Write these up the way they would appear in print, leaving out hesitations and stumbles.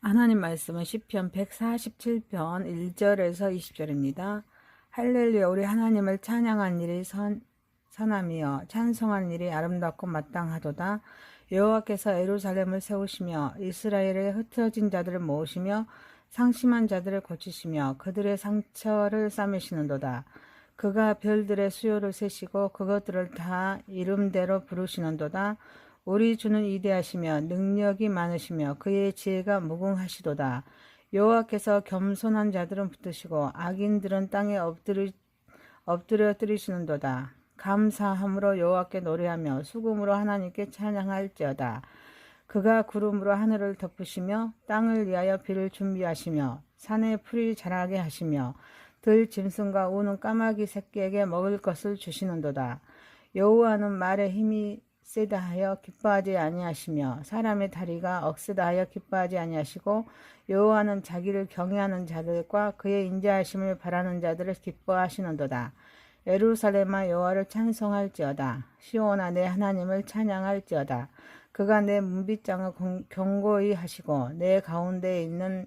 하나님 말씀은 시편 147편 1절에서 20절입니다. 할렐루야. 우리 하나님을 찬양한 일이 선함이여 찬송한 일이 아름답고 마땅하도다. 여호와께서 예루살렘을 세우시며 이스라엘의 흩어진 자들을 모으시며 상심한 자들을 고치시며 그들의 상처를 싸매시는도다. 그가 별들의 수요를 세시고 그것들을 다 이름대로 부르시는도다. 우리 주는 위대하시며 능력이 많으시며 그의 지혜가 무궁하시도다. 여호와께서 겸손한 자들은 붙드시고 악인들은 땅에 엎드려뜨리시는도다. 감사함으로 여호와께 노래하며 수금으로 하나님께 찬양할지어다. 그가 구름으로 하늘을 덮으시며 땅을 위하여 비를 준비하시며 산에 풀이 자라게 하시며 들 짐승과 우는 까마귀 새끼에게 먹을 것을 주시는도다. 여호와는 말에 힘이 세다 하여 기뻐하지 아니하시며 사람의 다리가 억세다 하여 기뻐하지 아니하시고 여호와는 자기를 경외하는 자들과 그의 인자하심을 바라는 자들을 기뻐하시는도다. 예루살렘아 여호와를 찬송할지어다. 시온아 내 하나님을 찬양할지어다. 그가 내 문빗장을 견고히 하시고 내 가운데에 있는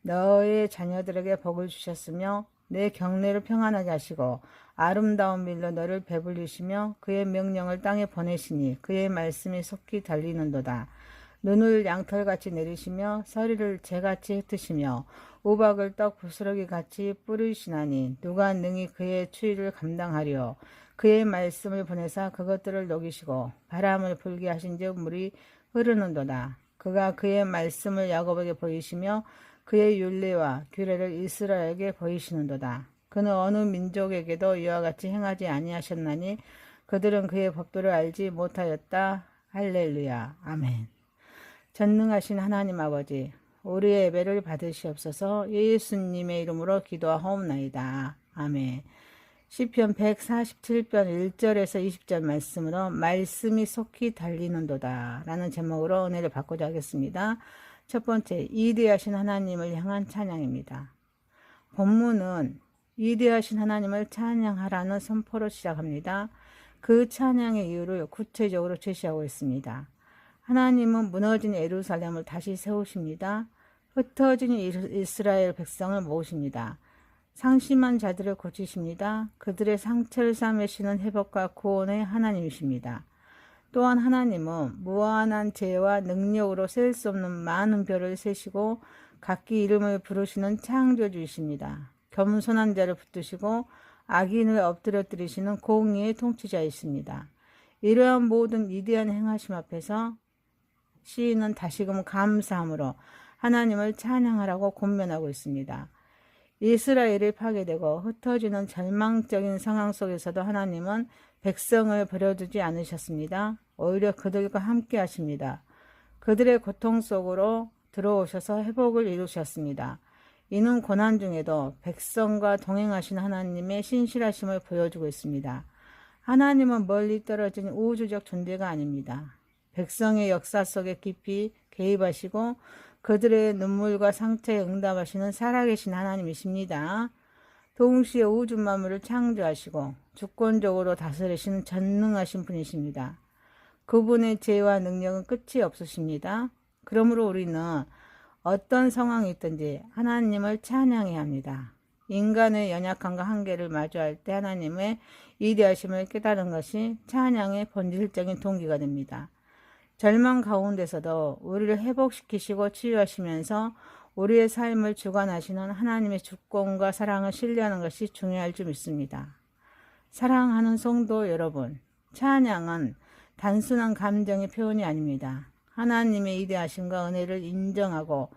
너의 자녀들에게 복을 주셨으며 내 경내를 평안하게 하시고 아름다운 밀로 너를 배불리시며 그의 명령을 땅에 보내시니 그의 말씀이 속히 달리는도다. 눈을 양털같이 내리시며 서리를 재같이 흩으시며 우박을 떡 부스러기같이 뿌리시나니 누가 능히 그의 추위를 감당하리요. 그의 말씀을 보내사 그것들을 녹이시고 바람을 불게 하신즉 물이 흐르는도다. 그가 그의 말씀을 야곱에게 보이시며 그의 율례와 규례를 이스라엘에게 보이시는도다. 그는 어느 민족에게도 이와 같이 행하지 아니하셨나니 그들은 그의 법도를 알지 못하였다. 할렐루야. 아멘. 전능하신 하나님 아버지, 우리의 예배를 받으시옵소서. 예수님의 이름으로 기도하옵나이다. 아멘. 시편 147편 1절에서 20절 말씀으로 말씀이 속히 달리는도다 라는 제목으로 은혜를 받고자 하겠습니다. 첫 번째, 위대하신 하나님을 향한 찬양입니다. 본문은 위대하신 하나님을 찬양하라는 선포로 시작합니다. 그 찬양의 이유를 구체적으로 제시하고 있습니다. 하나님은 무너진 예루살렘을 다시 세우십니다. 흩어진 이스라엘 백성을 모으십니다. 상심한 자들을 고치십니다. 그들의 상처를 싸매시는 회복과 구원의 하나님이십니다. 또한 하나님은 무한한 지혜와 능력으로 셀 수 없는 많은 별을 세시고 각기 이름을 부르시는 창조주이십니다. 겸손한 자를 붙드시고 악인을 엎드려뜨리시는 공의의 통치자이십니다. 이러한 모든 위대한 행하심 앞에서 시인은 다시금 감사함으로 하나님을 찬양하라고 권면하고 있습니다. 이스라엘이 파괴되고 흩어지는 절망적인 상황 속에서도 하나님은 백성을 버려두지 않으셨습니다. 오히려 그들과 함께 하십니다. 그들의 고통 속으로 들어오셔서 회복을 이루셨습니다. 이는 고난 중에도 백성과 동행하신 하나님의 신실하심을 보여주고 있습니다. 하나님은 멀리 떨어진 우주적 존재가 아닙니다. 백성의 역사 속에 깊이 개입하시고 그들의 눈물과 상처에 응답하시는 살아계신 하나님이십니다. 동시에 우주 만물을 창조하시고 주권적으로 다스리시는 전능하신 분이십니다. 그분의 지혜와 능력은 끝이 없으십니다. 그러므로 우리는 어떤 상황이 있든지 하나님을 찬양해야 합니다. 인간의 연약함과 한계를 마주할 때 하나님의 위대하심을 깨달은 것이 찬양의 본질적인 동기가 됩니다. 절망 가운데서도 우리를 회복시키시고 치유하시면서 우리의 삶을 주관하시는 하나님의 주권과 사랑을 신뢰하는 것이 중요할 줄 믿습니다. 사랑하는 성도 여러분, 찬양은 단순한 감정의 표현이 아닙니다. 하나님의 위대하심과 은혜를 인정하고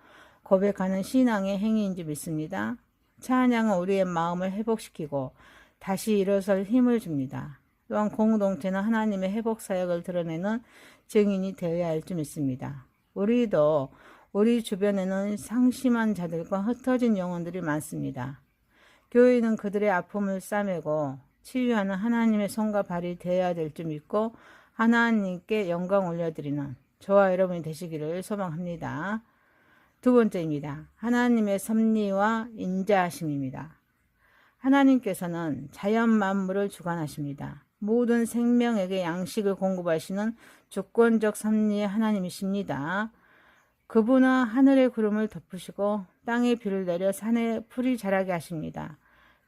고백하는 신앙의 행위인 줄 믿습니다. 찬양은 우리의 마음을 회복시키고 다시 일어설 힘을 줍니다. 또한 공동체는 하나님의 회복 사역을 드러내는 증인이 되어야 할 줄 믿습니다. 우리도 우리 주변에는 상심한 자들과 흩어진 영혼들이 많습니다. 교회는 그들의 아픔을 싸매고 치유하는 하나님의 손과 발이 되어야 될 줄 믿고 하나님께 영광 올려드리는 저와 여러분이 되시기를 소망합니다. 두 번째입니다. 하나님의 섭리와 인자하심입니다. 하나님께서는 자연 만물을 주관하십니다. 모든 생명에게 양식을 공급하시는 주권적 섭리의 하나님이십니다. 그분은 하늘의 구름을 덮으시고 땅에 비를 내려 산에 풀이 자라게 하십니다.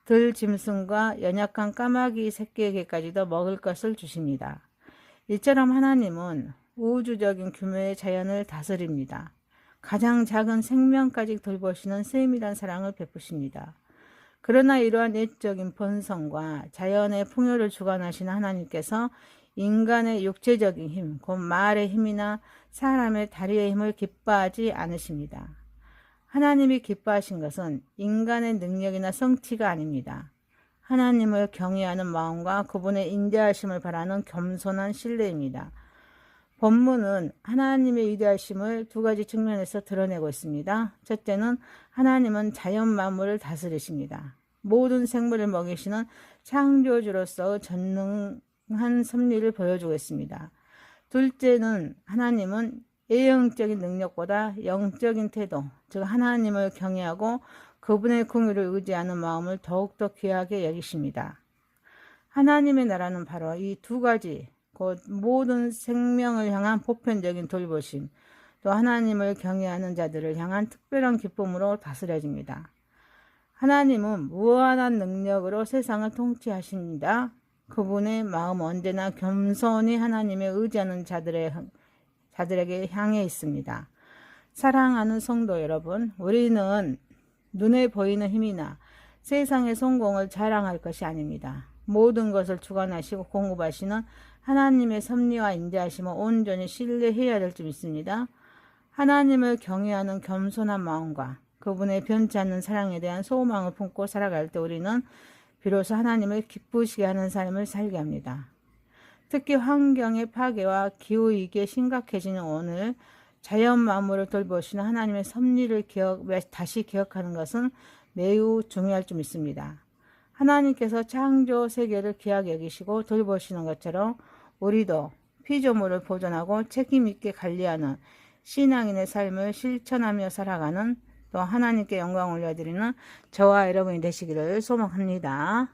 들 짐승과 연약한 까마귀 새끼에게까지도 먹을 것을 주십니다. 이처럼 하나님은 우주적인 규모의 자연을 다스립니다. 가장 작은 생명까지 돌보시는 세밀한 사랑을 베푸십니다. 그러나 이러한 내적인 본성과 자연의 풍요를 주관하시는 하나님께서 인간의 육체적인 힘, 곧 말의 힘이나 사람의 다리의 힘을 기뻐하지 않으십니다. 하나님이 기뻐하신 것은 인간의 능력이나 성취가 아닙니다. 하나님을 경외하는 마음과 그분의 인자하심을 바라는 겸손한 신뢰입니다. 본문은 하나님의 위대하심을 두 가지 측면에서 드러내고 있습니다. 첫째는 하나님은 자연 만물을 다스리십니다. 모든 생물을 먹이시는 창조주로서 전능한 섭리를 보여주고 있습니다. 둘째는 하나님은 예형적인 능력보다 영적인 태도, 즉 하나님을 경외하고 그분의 긍휼을 의지하는 마음을 더욱더 귀하게 여기십니다. 하나님의 나라는 바로 이 두 가지, 곧 모든 생명을 향한 보편적인 돌보심, 또 하나님을 경외하는 자들을 향한 특별한 기쁨으로 다스려집니다. 하나님은 무한한 능력으로 세상을 통치하십니다. 그분의 마음은 언제나 겸손히 하나님에 의지하는 자들에게 향해 있습니다. 사랑하는 성도 여러분, 우리는 눈에 보이는 힘이나 세상의 성공을 자랑할 것이 아닙니다. 모든 것을 주관하시고 공급하시는 하나님의 섭리와 인자하심을 온전히 신뢰해야 될 줄 믿습니다. 하나님을 경외하는 겸손한 마음과 그분의 변치 않는 사랑에 대한 소망을 품고 살아갈 때 우리는 비로소 하나님을 기쁘시게 하는 삶을 살게 합니다. 특히 환경의 파괴와 기후위기에 심각해지는 오늘 자연 만물을 돌보시는 하나님의 섭리를 다시 기억하는 것은 매우 중요할 줄 믿습니다. 하나님께서 창조 세계를 귀하게 여기시고 돌보시는 것처럼 우리도 피조물을 보존하고 책임있게 관리하는 신앙인의 삶을 실천하며 살아가는, 또 하나님께 영광 올려드리는 저와 여러분이 되시기를 소망합니다.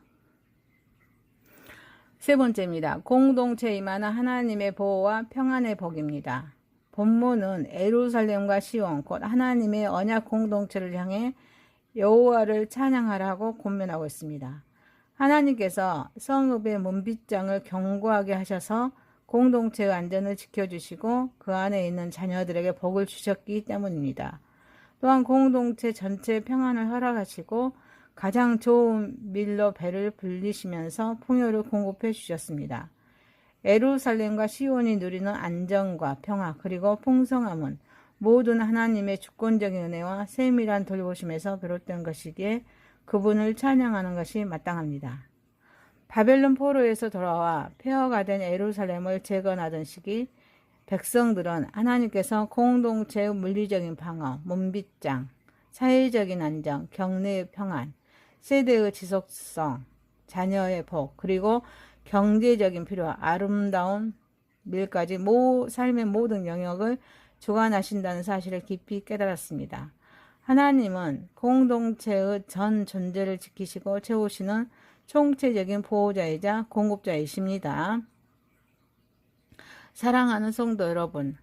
세 번째입니다. 공동체에 임하는 하나님의 보호와 평안의 복입니다. 본문은 예루살렘과 시온, 곧 하나님의 언약 공동체를 향해 여호와를 찬양하라고 권면하고 있습니다. 하나님께서 성읍의 문빗장을 견고하게 하셔서 공동체의 안전을 지켜주시고 그 안에 있는 자녀들에게 복을 주셨기 때문입니다. 또한 공동체 전체의 평안을 허락하시고 가장 좋은 밀로 배를 불리시면서 풍요를 공급해 주셨습니다. 예루살렘과 시온이 누리는 안정과 평화 그리고 풍성함은 모든 하나님의 주권적인 은혜와 세밀한 돌보심에서 비롯된 것이기에 그분을 찬양하는 것이 마땅합니다. 바벨론 포로에서 돌아와 폐허가 된 예루살렘을 재건하던 시기 백성들은 하나님께서 공동체의 물리적인 방어, 문빗장, 사회적인 안정, 경내의 평안, 세대의 지속성, 자녀의 복, 그리고 경제적인 필요와 아름다운 밀까지 삶의 모든 영역을 주관하신다는 사실을 깊이 깨달았습니다. 하나님은 공동체의 전 존재를 지키시고 채우시는 총체적인 보호자이자 공급자이십니다. 사랑하는 성도 여러분,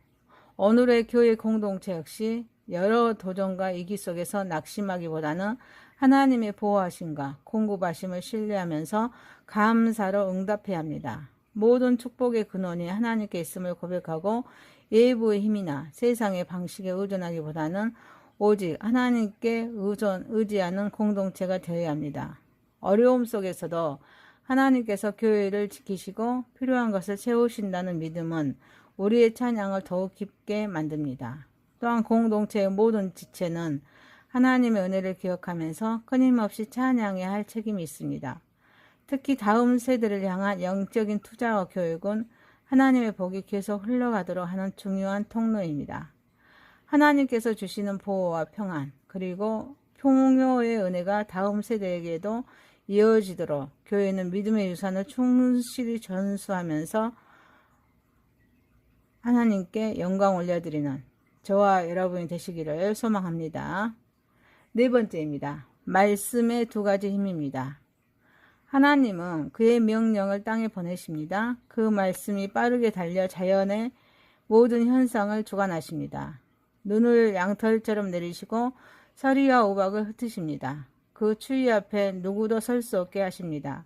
오늘의 교회 공동체 역시 여러 도전과 위기 속에서 낙심하기보다는 하나님의 보호하심과 공급하심을 신뢰하면서 감사로 응답해야 합니다. 모든 축복의 근원이 하나님께 있음을 고백하고 외부의 힘이나 세상의 방식에 의존하기보다는 오직 하나님께 의지하는 공동체가 되어야 합니다. 어려움 속에서도 하나님께서 교회를 지키시고 필요한 것을 채우신다는 믿음은 우리의 찬양을 더욱 깊게 만듭니다. 또한 공동체의 모든 지체는 하나님의 은혜를 기억하면서 끊임없이 찬양해야 할 책임이 있습니다. 특히 다음 세대를 향한 영적인 투자와 교육은 하나님의 복이 계속 흘러가도록 하는 중요한 통로입니다. 하나님께서 주시는 보호와 평안, 그리고 풍요의 은혜가 다음 세대에게도 이어지도록 교회는 믿음의 유산을 충실히 전수하면서 하나님께 영광 올려드리는 저와 여러분이 되시기를 소망합니다. 네 번째입니다. 말씀의 두 가지 힘입니다. 하나님은 그의 명령을 땅에 보내십니다. 그 말씀이 빠르게 달려 자연의 모든 현상을 주관하십니다. 눈을 양털처럼 내리시고 서리와 우박을 흩으십니다. 그 추위 앞에 누구도 설 수 없게 하십니다.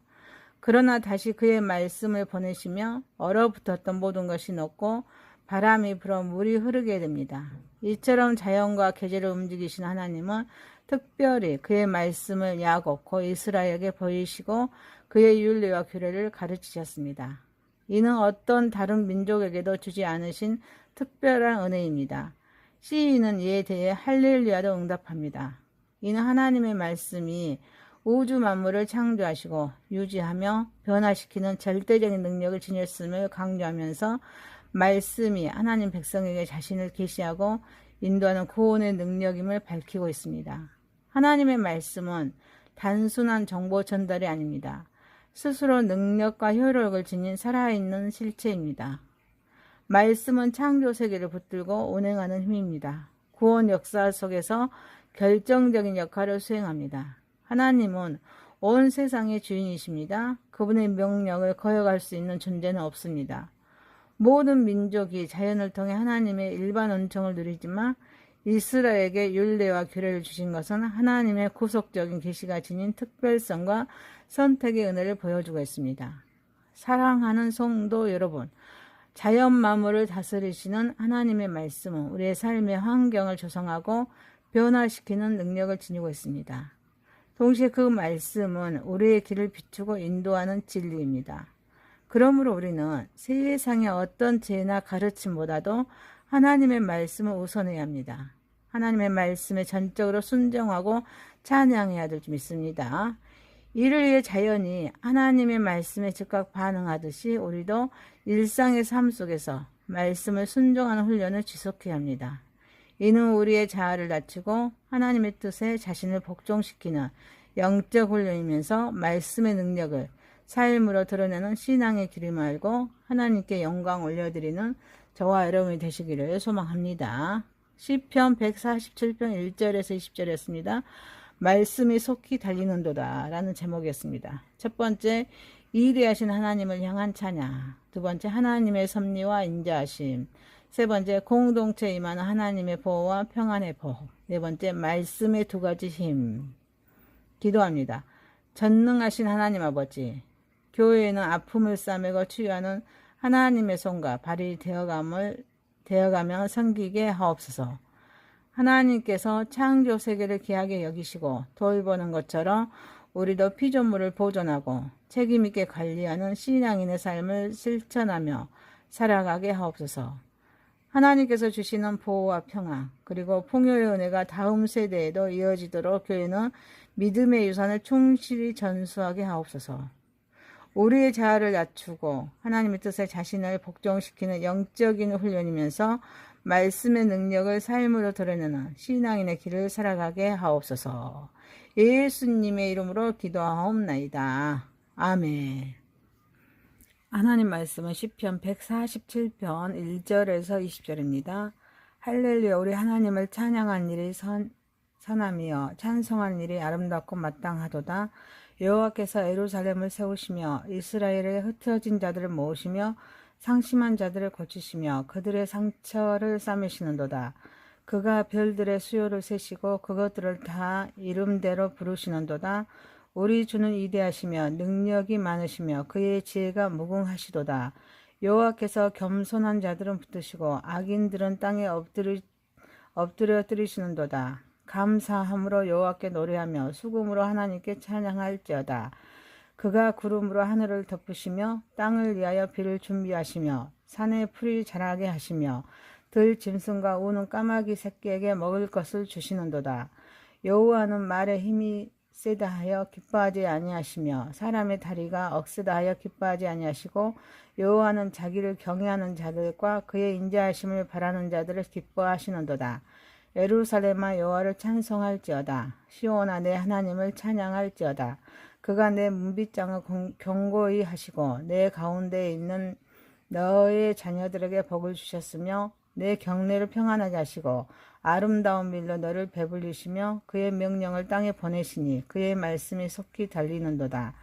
그러나 다시 그의 말씀을 보내시며 얼어붙었던 모든 것이 녹고 바람이 불어 물이 흐르게 됩니다. 이처럼 자연과 계절을 움직이신 하나님은 특별히 그의 말씀을 야곱 곧 이스라엘에게 보이시고 그의 율례와 규례를 가르치셨습니다. 이는 어떤 다른 민족에게도 주지 않으신 특별한 은혜입니다. 시인은 이에 대해 할렐루야로 응답합니다. 이는 하나님의 말씀이 우주 만물을 창조하시고 유지하며 변화시키는 절대적인 능력을 지녔음을 강조하면서 말씀이 하나님 백성에게 자신을 계시하고 인도하는 구원의 능력임을 밝히고 있습니다. 하나님의 말씀은 단순한 정보 전달이 아닙니다. 스스로 능력과 효력을 지닌 살아있는 실체입니다. 말씀은 창조 세계를 붙들고 운행하는 힘입니다. 구원 역사 속에서 결정적인 역할을 수행합니다. 하나님은 온 세상의 주인이십니다. 그분의 명령을 거역할 수 있는 존재는 없습니다. 모든 민족이 자연을 통해 하나님의 일반 은총을 누리지만 이스라엘에게 율례와 규례를 주신 것은 하나님의 구속적인 계시가 지닌 특별성과 선택의 은혜를 보여주고 있습니다. 사랑하는 성도 여러분, 자연 만물을 다스리시는 하나님의 말씀은 우리의 삶의 환경을 조성하고 변화시키는 능력을 지니고 있습니다. 동시에 그 말씀은 우리의 길을 비추고 인도하는 진리입니다. 그러므로 우리는 세상의 어떤 죄나 가르침보다도 하나님의 말씀을 우선해야 합니다. 하나님의 말씀에 전적으로 순종하고 찬양해야 될 줄 믿습니다. 이를 위해 자연이 하나님의 말씀에 즉각 반응하듯이 우리도 일상의 삶 속에서 말씀을 순종하는 훈련을 지속해야 합니다. 이는 우리의 자아를 낮추고 하나님의 뜻에 자신을 복종시키는 영적 훈련이면서 말씀의 능력을 삶으로 드러내는 신앙의 길임을 알고 하나님께 영광 올려드리는 저와 여러분이 되시기를 소망합니다. 시편 147편 1절에서 20절이었습니다. 말씀이 속히 달리는도다 라는 제목이었습니다. 첫 번째, 이대하신 하나님을 향한 찬양. 두 번째, 하나님의 섭리와 인자하심. 세 번째, 공동체에 임하는 하나님의 보호와 평안의 보호. 네 번째, 말씀의 두 가지 힘. 기도합니다. 전능하신 하나님 아버지, 교회에는 아픔을 싸매고 치유하는 하나님의 손과 발이 되어가며 섬기게 하옵소서. 하나님께서 창조 세계를 귀하게 여기시고 돌보는 것처럼 우리도 피조물을 보존하고 책임있게 관리하는 신앙인의 삶을 실천하며 살아가게 하옵소서. 하나님께서 주시는 보호와 평안 그리고 풍요의 은혜가 다음 세대에도 이어지도록 교회는 믿음의 유산을 충실히 전수하게 하옵소서. 우리의 자아를 낮추고 하나님의 뜻에 자신을 복종시키는 영적인 훈련이면서 말씀의 능력을 삶으로 드러내는 신앙인의 길을 살아가게 하옵소서. 예수님의 이름으로 기도하옵나이다. 아멘. 하나님 말씀은 시편 147편 1절에서 20절입니다. 할렐루야, 우리 하나님을 찬양한 일이 선하며 찬송한 일이 아름답고 마땅하도다. 여호와께서 예루살렘을 세우시며 이스라엘의 흩어진 자들을 모으시며 상심한 자들을 고치시며 그들의 상처를 싸매시는도다. 그가 별들의 수요를 세시고 그것들을 다 이름대로 부르시는도다. 우리 주는 위대하시며 능력이 많으시며 그의 지혜가 무궁하시도다. 여호와께서 겸손한 자들은 붙드시고 악인들은 땅에 엎드려뜨리시는도다. 감사함으로 여호와께 노래하며 수금으로 하나님께 찬양할지어다. 그가 구름으로 하늘을 덮으시며 땅을 위하여 비를 준비하시며 산에 풀이 자라게 하시며 들 짐승과 우는 까마귀 새끼에게 먹을 것을 주시는도다. 여호와는 말에 힘이 세다 하여 기뻐하지 아니하시며 사람의 다리가 억세다 하여 기뻐하지 아니하시고 여호와는 자기를 경외하는 자들과 그의 인자하심을 바라는 자들을 기뻐하시는도다. 예루살렘아 여호와를 찬송할지어다. 시온아 내 하나님을 찬양할지어다. 그가 내 문빗장을 견고히 하시고 내 가운데에 있는 너의 자녀들에게 복을 주셨으며 내 경내를 평안하게 하시고 아름다운 밀로 너를 배불리시며 그의 명령을 땅에 보내시니 그의 말씀이 속히 달리는도다.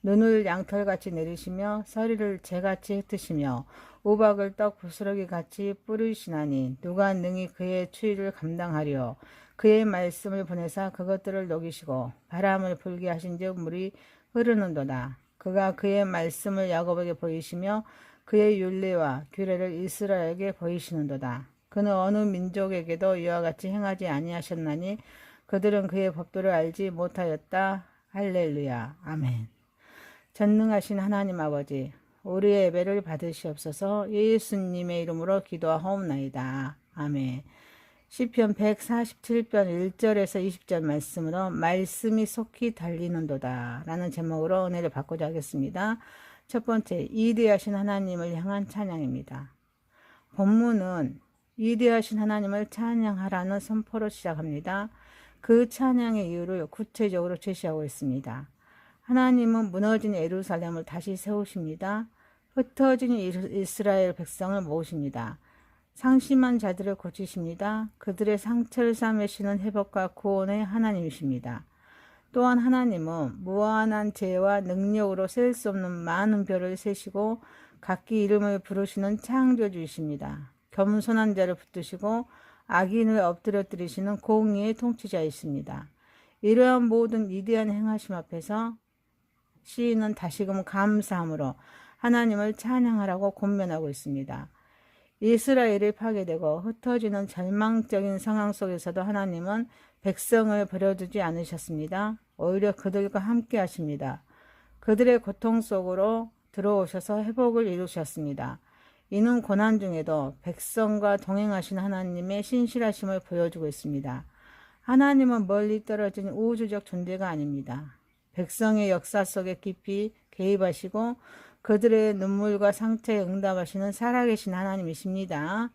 눈을 양털같이 내리시며 서리를 재같이 흩으시며 우박을 떡 부스러기같이 뿌리시나니 누가 능히 그의 추위를 감당하리요. 그의 말씀을 보내사 그것들을 녹이시고 바람을 불게 하신즉 물이 흐르는도다. 그가 그의 말씀을 야곱에게 보이시며 그의 율례와 규례를 이스라엘에게 보이시는도다. 그는 어느 민족에게도 이와 같이 행하지 아니하셨나니 그들은 그의 법도를 알지 못하였다. 할렐루야. 아멘. 전능하신 하나님 아버지, 우리의 예배를 받으시옵소서. 예수님의 이름으로 기도하옵나이다. 아멘. 시편 147편 1절에서 20절 말씀으로 말씀이 속히 달리는도다 라는 제목으로 은혜를 받고자 하겠습니다. 첫 번째, 이대하신 하나님을 향한 찬양입니다. 본문은 이대하신 하나님을 찬양하라는 선포로 시작합니다. 그 찬양의 이유를 구체적으로 제시하고 있습니다. 하나님은 무너진 예루살렘을 다시 세우십니다. 흩어진 이스라엘 백성을 모으십니다. 상심한 자들을 고치십니다. 그들의 상처를 싸매시는 회복과 구원의 하나님이십니다. 또한 하나님은 무한한 지혜와 능력으로 셀 수 없는 많은 별을 세시고 각기 이름을 부르시는 창조주이십니다. 겸손한 자를 붙드시고 악인을 엎드려뜨리시는 공의의 통치자이십니다. 이러한 모든 위대한 행하심 앞에서 시인은 다시금 감사함으로 하나님을 찬양하라고 권면하고 있습니다. 이스라엘이 파괴되고 흩어지는 절망적인 상황 속에서도 하나님은 백성을 버려두지 않으셨습니다. 오히려 그들과 함께 하십니다. 그들의 고통 속으로 들어오셔서 회복을 이루셨습니다. 이는 고난 중에도 백성과 동행하신 하나님의 신실하심을 보여주고 있습니다. 하나님은 멀리 떨어진 우주적 존재가 아닙니다. 백성의 역사 속에 깊이 개입하시고 그들의 눈물과 상처에 응답하시는 살아계신 하나님이십니다.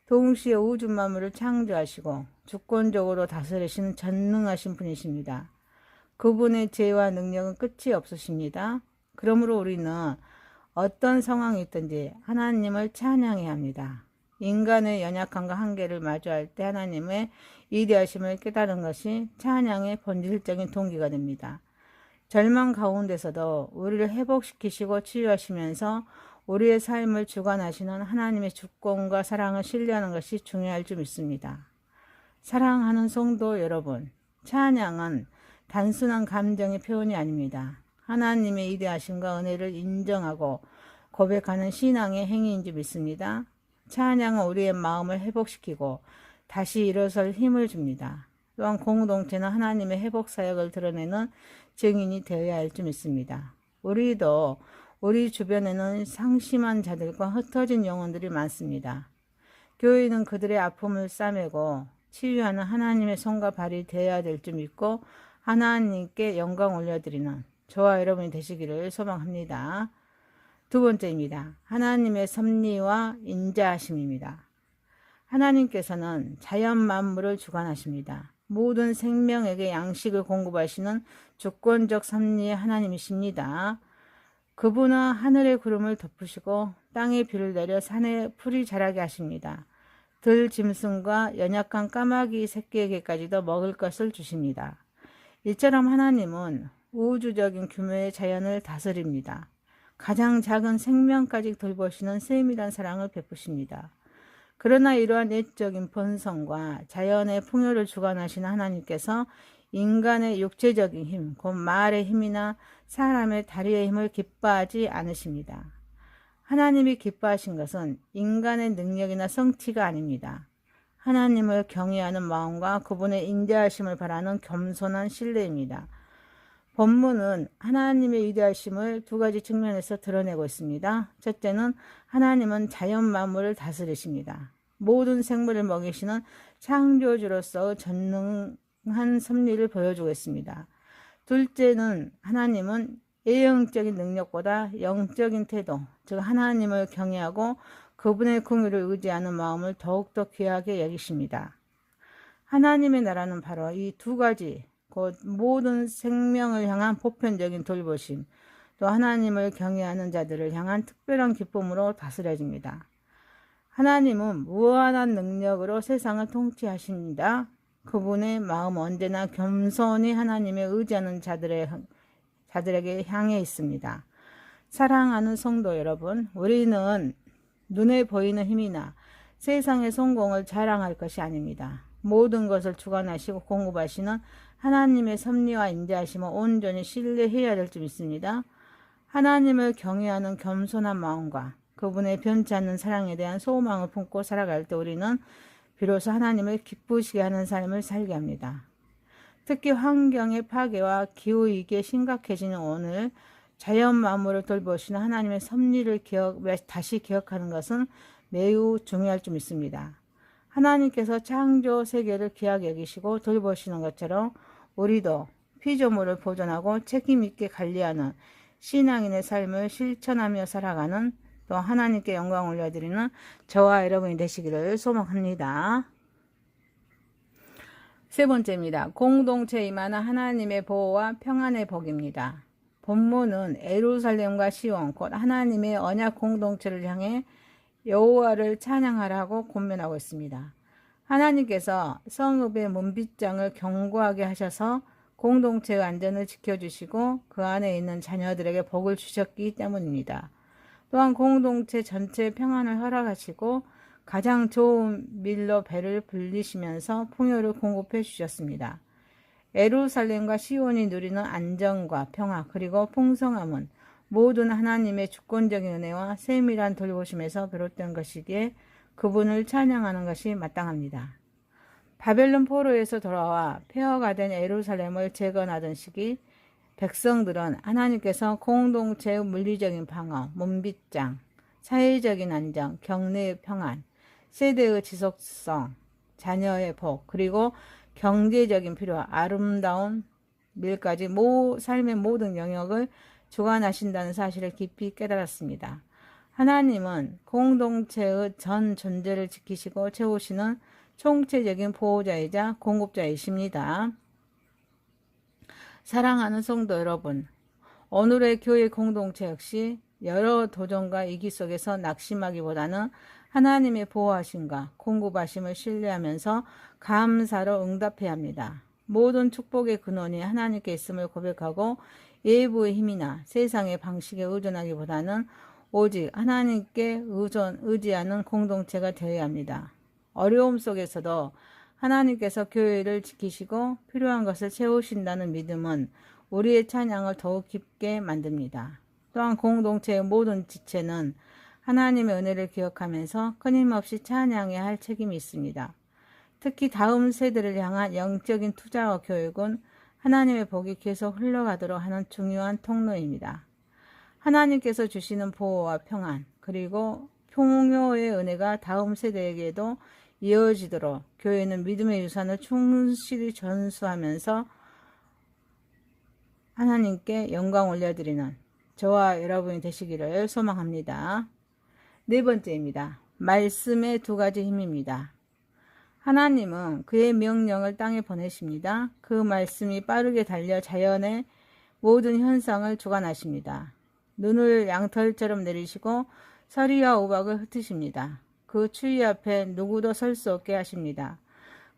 동시에 우주 만물을 창조하시고 주권적으로 다스리시는 전능하신 분이십니다. 그분의 지혜와 능력은 끝이 없으십니다. 그러므로 우리는 어떤 상황이 있든지 하나님을 찬양해야 합니다. 인간의 연약함과 한계를 마주할 때 하나님의 위대하심을 깨달은 것이 찬양의 본질적인 동기가 됩니다. 절망 가운데서도 우리를 회복시키시고 치유하시면서 우리의 삶을 주관하시는 하나님의 주권과 사랑을 신뢰하는 것이 중요할 줄 믿습니다. 사랑하는 성도 여러분, 찬양은 단순한 감정의 표현이 아닙니다. 하나님의 위대하심과 은혜를 인정하고 고백하는 신앙의 행위인 줄 믿습니다. 찬양은 우리의 마음을 회복시키고 다시 일어설 힘을 줍니다. 또한 공동체는 하나님의 회복 사역을 드러내는 증인이 되어야 할 줄 믿습니다. 우리도 우리 주변에는 상심한 자들과 흩어진 영혼들이 많습니다. 교회는 그들의 아픔을 싸매고 치유하는 하나님의 손과 발이 되어야 될 줄 믿고 하나님께 영광 올려드리는 저와 여러분이 되시기를 소망합니다. 두 번째입니다. 하나님의 섭리와 인자하심입니다. 하나님께서는 자연 만물을 주관하십니다. 모든 생명에게 양식을 공급하시는 주권적 섭리의 하나님이십니다. 그분은 하늘의 구름을 덮으시고 땅에 비를 내려 산에 풀이 자라게 하십니다. 들 짐승과 연약한 까마귀 새끼에게까지도 먹을 것을 주십니다. 이처럼 하나님은 우주적인 규모의 자연을 다스립니다. 가장 작은 생명까지 돌보시는 세밀한 사랑을 베푸십니다. 그러나 이러한 내적인 본성과 자연의 풍요를 주관하시는 하나님께서 인간의 육체적인 힘, 곧 말의 힘이나 사람의 다리의 힘을 기뻐하지 않으십니다. 하나님이 기뻐하신 것은 인간의 능력이나 성취가 아닙니다. 하나님을 경외하는 마음과 그분의 인자하심을 바라는 겸손한 신뢰입니다. 본문은 하나님의 위대하심을 두 가지 측면에서 드러내고 있습니다. 첫째는 하나님은 자연 만물을 다스리십니다. 모든 생물을 먹이시는 창조주로서 전능한 섭리를 보여주고 있습니다. 둘째는 하나님은 예형적인 능력보다 영적인 태도, 즉 하나님을 경외하고 그분의 긍휼을 의지하는 마음을 더욱더 귀하게 여기십니다. 하나님의 나라는 바로 이 두 가지, 곧 모든 생명을 향한 보편적인 돌보심, 또 하나님을 경외하는 자들을 향한 특별한 기쁨으로 다스려집니다. 하나님은 무한한 능력으로 세상을 통치하십니다. 그분의 마음은 언제나 겸손히 하나님에 의지하는 자들의 자들에게 향해 있습니다. 사랑하는 성도 여러분, 우리는 눈에 보이는 힘이나 세상의 성공을 자랑할 것이 아닙니다. 모든 것을 주관하시고 공급하시는 하나님의 섭리와 인자하심을 온전히 신뢰해야 될 줄 믿습니다. 하나님을 경외하는 겸손한 마음과 그분의 변치 않는 사랑에 대한 소망을 품고 살아갈 때 우리는 비로소 하나님을 기쁘시게 하는 삶을 살게 합니다. 특히 환경의 파괴와 기후위기에 심각해지는 오늘 자연 만물을 돌보시는 하나님의 섭리를 다시 기억하는 것은 매우 중요할 줄 믿습니다. 하나님께서 창조 세계를 귀하게 여기시고 돌보시는 것처럼 우리도 피조물을 보존하고 책임있게 관리하는 신앙인의 삶을 실천하며 살아가는 또 하나님께 영광 올려드리는 저와 여러분이 되시기를 소망합니다. 세 번째입니다. 공동체에 임하는 하나님의 보호와 평안의 복입니다. 본문은 예루살렘과 시온 곧 하나님의 언약 공동체를 향해 여호와를 찬양하라고 권면하고 있습니다. 하나님께서 성읍의 문빗장을 견고하게 하셔서 공동체의 안전을 지켜주시고 그 안에 있는 자녀들에게 복을 주셨기 때문입니다. 또한 공동체 전체의 평안을 허락하시고 가장 좋은 밀로 배를 불리시면서 풍요를 공급해 주셨습니다. 예루살렘과 시온이 누리는 안정과 평화 그리고 풍성함은 모든 하나님의 주권적인 은혜와 세밀한 돌보심에서 비롯된 것이기에 그분을 찬양하는 것이 마땅합니다. 바벨론 포로에서 돌아와 폐허가 된 예루살렘을 재건하던 시기 백성들은 하나님께서 공동체의 물리적인 방어, 문빗장, 사회적인 안정, 경내의 평안, 세대의 지속성, 자녀의 복, 그리고 경제적인 필요와 아름다운 밀까지 삶의 모든 영역을 주관하신다는 사실을 깊이 깨달았습니다. 하나님은 공동체의 전 존재를 지키시고 채우시는 총체적인 보호자이자 공급자이십니다. 사랑하는 성도 여러분, 오늘의 교회 공동체 역시 여러 도전과 위기 속에서 낙심하기보다는 하나님의 보호하심과 공급하심을 신뢰하면서 감사로 응답해야 합니다. 모든 축복의 근원이 하나님께 있음을 고백하고 외부의 힘이나 세상의 방식에 의존하기보다는 오직 하나님께 의지하는 공동체가 되어야 합니다. 어려움 속에서도 하나님께서 교회를 지키시고 필요한 것을 채우신다는 믿음은 우리의 찬양을 더욱 깊게 만듭니다. 또한 공동체의 모든 지체는 하나님의 은혜를 기억하면서 끊임없이 찬양해야 할 책임이 있습니다. 특히 다음 세대를 향한 영적인 투자와 교육은 하나님의 복이 계속 흘러가도록 하는 중요한 통로입니다. 하나님께서 주시는 보호와 평안 그리고 풍요의 은혜가 다음 세대에게도 이어지도록 교회는 믿음의 유산을 충실히 전수하면서 하나님께 영광 올려드리는 저와 여러분이 되시기를 소망합니다. 네 번째입니다. 말씀의 두 가지 힘입니다. 하나님은 그의 명령을 땅에 보내십니다. 그 말씀이 빠르게 달려 자연의 모든 현상을 주관하십니다. 눈을 양털처럼 내리시고 서리와 우박을 흩으십니다. 그 추위 앞에 누구도 설 수 없게 하십니다.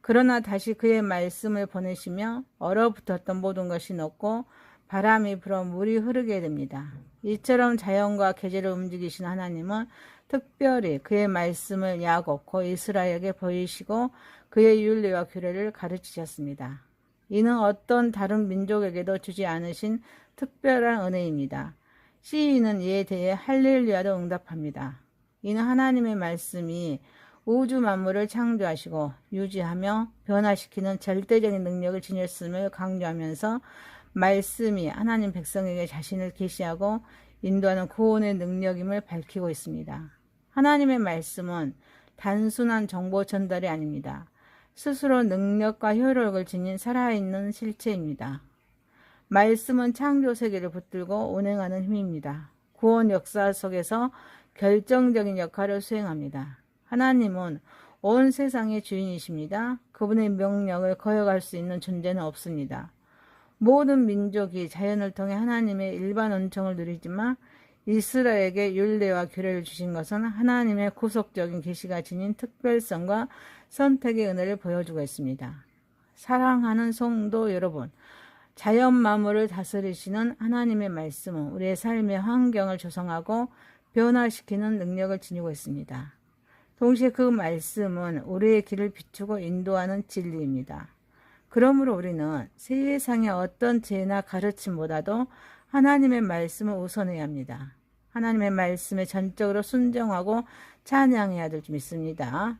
그러나 다시 그의 말씀을 보내시며 얼어붙었던 모든 것이 녹고 바람이 불어 물이 흐르게 됩니다. 이처럼 자연과 계절을 움직이신 하나님은 특별히 그의 말씀을 야곱 곧 이스라엘에게 보이시고 그의 율례와 규례를 가르치셨습니다. 이는 어떤 다른 민족에게도 주지 않으신 특별한 은혜입니다. 시인은 이에 대해 할렐루야로 응답합니다. 이는 하나님의 말씀이 우주 만물을 창조하시고 유지하며 변화시키는 절대적인 능력을 지녔음을 강조하면서 말씀이 하나님 백성에게 자신을 계시하고 인도하는 구원의 능력임을 밝히고 있습니다. 하나님의 말씀은 단순한 정보 전달이 아닙니다. 스스로 능력과 효력을 지닌 살아있는 실체입니다. 말씀은 창조 세계를 붙들고 운행하는 힘입니다. 구원 역사 속에서 결정적인 역할을 수행합니다. 하나님은 온 세상의 주인이십니다. 그분의 명령을 거역할 수 있는 존재는 없습니다. 모든 민족이 자연을 통해 하나님의 일반 은총을 누리지만 이스라엘에게 율례와 규례를 주신 것은 하나님의 구속적인 계시가 지닌 특별성과 선택의 은혜를 보여주고 있습니다. 사랑하는 성도 여러분, 자연 만물을 다스리시는 하나님의 말씀은 우리의 삶의 환경을 조성하고 변화시키는 능력을 지니고 있습니다. 동시에 그 말씀은 우리의 길을 비추고 인도하는 진리입니다. 그러므로 우리는 세상의 어떤 죄나 가르침보다도 하나님의 말씀을 우선해야 합니다. 하나님의 말씀에 전적으로 순종하고 찬양해야 될 줄 믿습니다.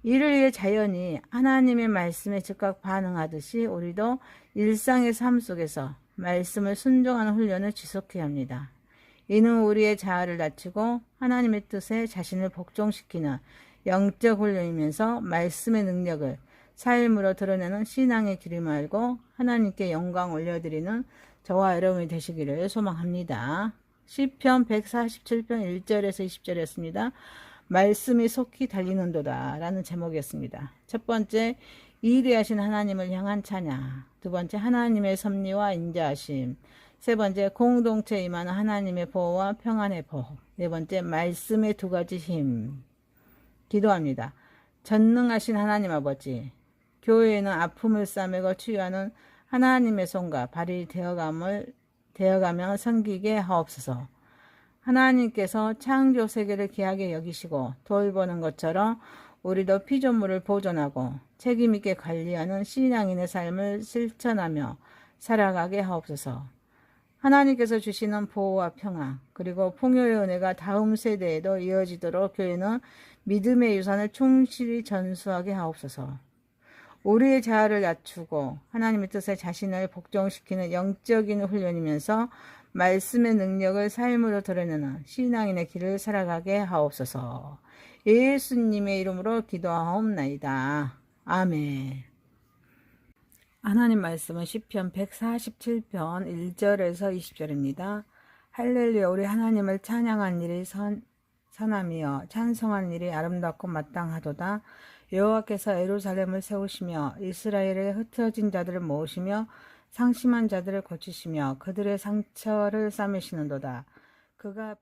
이를 위해 자연히 하나님의 말씀에 즉각 반응하듯이 우리도 일상의 삶 속에서 말씀을 순종하는 훈련을 지속해야 합니다. 이는 우리의 자아를 낮추고 하나님의 뜻에 자신을 복종시키는 영적 훈련이면서 말씀의 능력을 삶으로 드러내는 신앙의 길임을 알고 하나님께 영광 올려드리는 저와 여러분이 되시기를 소망합니다. 시편 147편 1절에서 20절이었습니다. 말씀이 속히 달리는도다 라는 제목이었습니다. 첫 번째, 이리하신 하나님을 향한 찬양. 두 번째, 하나님의 섭리와 인자하심. 세 번째, 공동체에 임하는 하나님의 보호와 평안의 보호. 네 번째, 말씀의 두 가지 힘. 기도합니다. 전능하신 하나님 아버지, 교회에는 아픔을 싸매고 치유하는 하나님의 손과 발이 되어가며 섬기게 하옵소서. 하나님께서 창조 세계를 귀하게 여기시고 돌보는 것처럼 우리도 피조물을 보존하고 책임있게 관리하는 신앙인의 삶을 실천하며 살아가게 하옵소서. 하나님께서 주시는 보호와 평안 그리고 풍요의 은혜가 다음 세대에도 이어지도록 교회는 믿음의 유산을 충실히 전수하게 하옵소서. 우리의 자아를 낮추고 하나님의 뜻에 자신을 복종시키는 영적인 훈련이면서 말씀의 능력을 삶으로 드러내는 신앙인의 길을 살아가게 하옵소서. 예수님의 이름으로 기도하옵나이다. 아멘. 하나님 말씀은 시편 147편 1절에서 20절입니다. 할렐루야, 우리 하나님을 찬양한 일이 선하며 찬송한 일이 아름답고 마땅하도다. 여호와께서 예루살렘을 세우시며 이스라엘의 흩어진 자들을 모으시며 상심한 자들을 고치시며 그들의 상처를 싸매시는도다. 그가